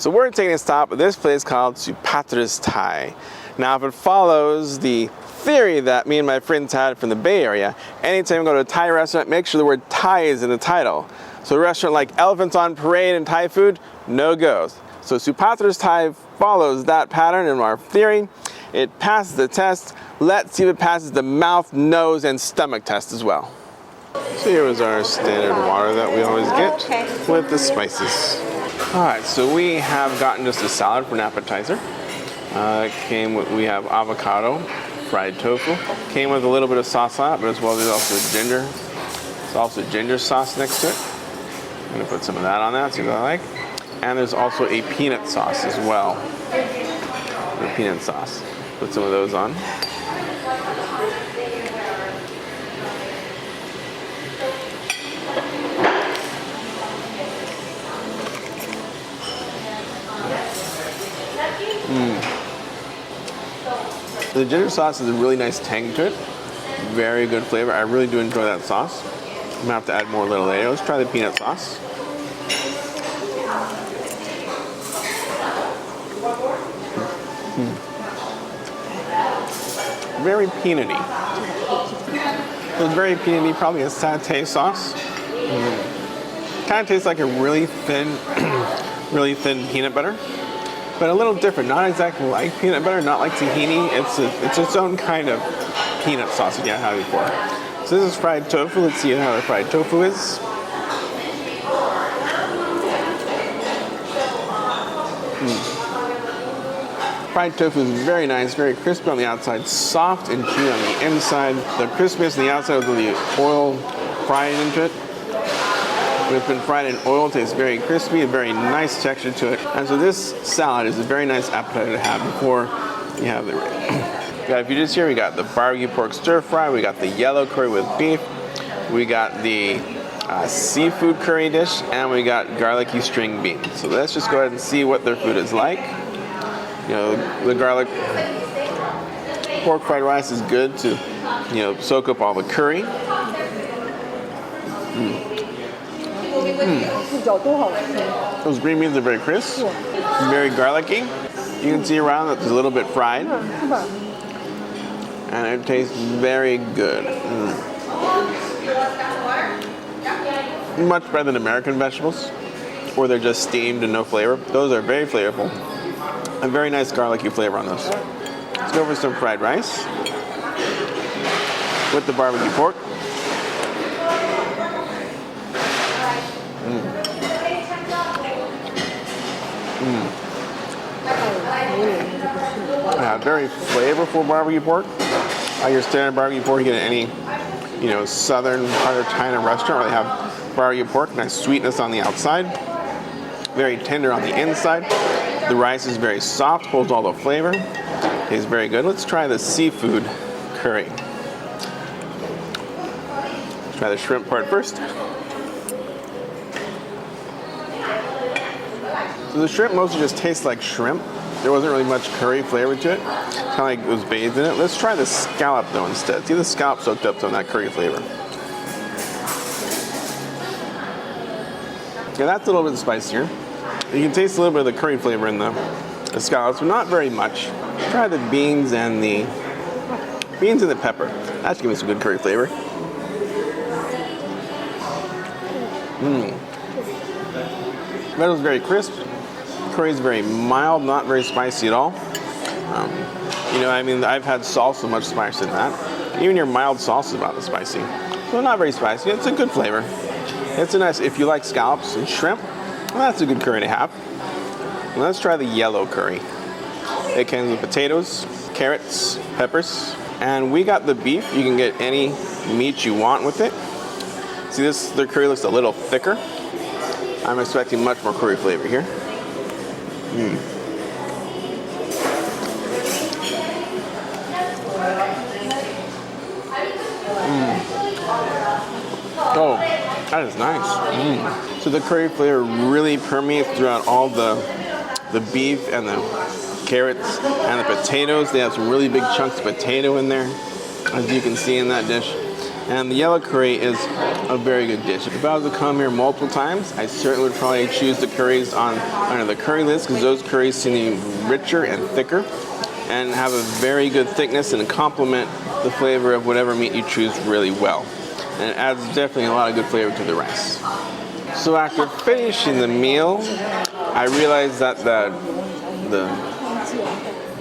So we're taking a stop at this place called Supatra's Thai. Now, if it follows the theory that me and my friends had from the Bay Area, anytime you go to a Thai restaurant, make sure the word Thai is in the title. So a restaurant like Elephants on Parade and Thai food, no goes. So Supatra's Thai follows that pattern in our theory. It passes the test. Let's see if it passes the mouth, nose, and stomach test as well. So here is our standard water that we always get with the spices. Alright, so we have gotten just a salad for an appetizer. We have avocado, fried tofu. Came with a little bit of sauce on it, but as well there's also ginger. There's also ginger sauce next to it. I'm going to put some of that on that, see what I like. And there's also a peanut sauce as well. The peanut sauce. Put some of those on. The ginger sauce has a really nice tang to it. Very good flavor. I really do enjoy that sauce. I'm gonna have to add more a little later. Let's try the peanut sauce. Very peanutty. It's very peanutty, probably a satay sauce. Kind of tastes like a really thin peanut butter. But a little different, not exactly like peanut butter, not like tahini. It's its own kind of peanut sauce that you haven't had before. So this is fried tofu. Let's see how the fried tofu is. Fried tofu is very nice, very crispy on the outside, soft and chewy on the inside. The crispiness on the outside with the oil fried into it. It's been fried in oil, tastes very crispy, a very nice texture to it. And so this salad is a very nice appetizer to have before you have the if you just hear, we got the barbecue pork stir fry, we got the yellow curry with beef, we got the seafood curry dish, and we got garlicky string beans. So let's just go ahead and see what their food is like. You know, the garlic pork fried rice is good to, soak up all the curry. Those green beans are very crisp, very garlicky. You can see around that it's a little bit fried. And it tastes very good. Much better than American vegetables, where they're just steamed and no flavor. Those are very flavorful. A very nice garlicky flavor on those. Let's go for some fried rice with the barbecue pork. Yeah, very flavorful barbecue pork. Like your standard barbecue pork you get at any, southern part of China restaurant where they have barbecue pork. Nice sweetness on the outside, very tender on the inside. The rice is very soft, holds all the flavor. Tastes very good. Let's try the seafood curry. Let's try the shrimp part first. So the shrimp mostly just tastes like shrimp. There wasn't really much curry flavor to it. Kind of like it was bathed in it. Let's try the scallop though instead. See, the scallop soaked up some of that curry flavor. Yeah, that's a little bit spicier. You can taste a little bit of the curry flavor in the scallops, but not very much. Try the beans and the pepper. That should give me some good curry flavor. That was very crisp. Curry is very mild, not very spicy at all. I've had salsa much spicier than that. Even your mild salsa is about the spicy. So not very spicy. It's a good flavor. It's a nice, if you like scallops and shrimp, well, that's a good curry to have. And let's try the yellow curry. It comes with potatoes, carrots, peppers, and we got the beef. You can get any meat you want with it. See, their curry looks a little thicker. I'm expecting much more curry flavor here. Oh, that is nice. So the curry flavor really permeates throughout all the beef and the carrots and the potatoes. They have some really big chunks of potato in there, as you can see in that dish. And the yellow curry is a very good dish. If I was to come here multiple times, I certainly would probably choose the curries under the curry list because those curries seem to be richer and thicker and have a very good thickness and complement the flavor of whatever meat you choose really well. And it adds definitely a lot of good flavor to the rice. So after finishing the meal, I realized that the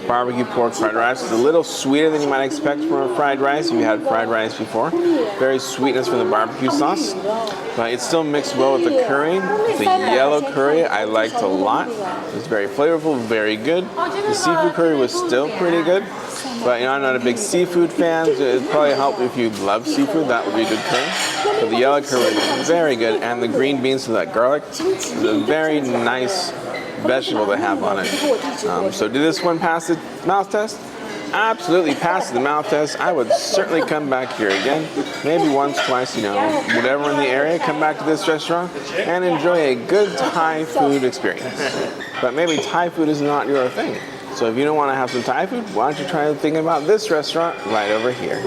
barbecue pork fried rice is a little sweeter than you might expect from a fried rice if you had fried rice before. Very sweetness from the barbecue sauce, but it still mixed well with the curry. The yellow curry I liked a lot. It was very flavorful, very good. The seafood curry was still pretty good, but I'm not a big seafood fan. So it'd probably help if you love seafood. That would be a good curry. But the yellow curry was very good, and the green beans with that garlic is a very nice vegetable to have on it. So did this one pass the mouth test? Absolutely passed the mouth test. I would certainly come back here again, maybe once, twice, whatever in the area, come back to this restaurant and enjoy a good Thai food experience. But maybe Thai food is not your thing. So if you don't want to have some Thai food, why don't you try thinking about this restaurant right over here.